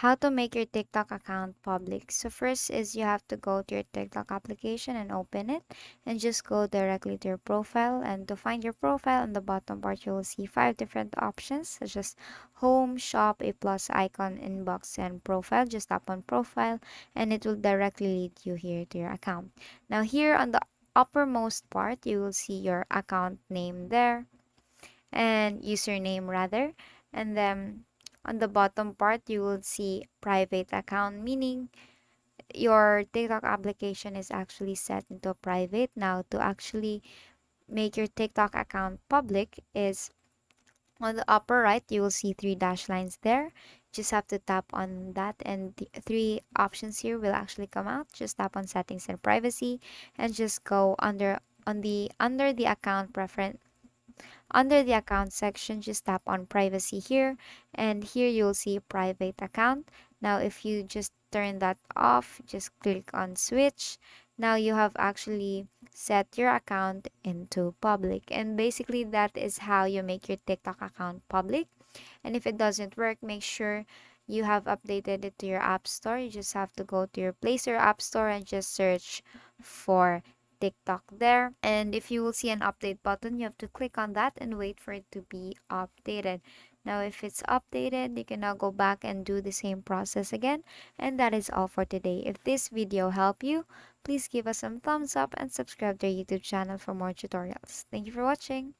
how to make your TikTok account public. So first is you have to go to your TikTok application and open it and just go directly to your profile. And to find your profile on the bottom part, you will see five different options such as home, shop, a plus icon, inbox, and profile. Just tap on profile and it will directly lead you here to your account. Now here on the uppermost part, you will see your account name there and username rather. And then on the bottom part, you will see private account, meaning your TikTok application is actually set into private. Now, to actually make your TikTok account public is on the upper right, you will see three dash lines there. Just have to tap on that, and the three options here will actually come out. Just tap on settings and privacy, and just go under the account preference. Under the account section, just tap on privacy here, and here you'll see private account. Now, if you just turn that off, just click on switch. Now you have actually set your account into public. And basically, that is how you make your TikTok account public. And if it doesn't work, make sure you have updated it to your app store. You just have to go to your Play Store app store and just search for TikTok there. And if you will see an update button, you have to click on that and wait for it to be updated. Now, if it's updated, you can now go back and do the same process again. And that is all for today. If this video helped you, please give us some thumbs up and subscribe to our YouTube channel for more tutorials. Thank you for watching.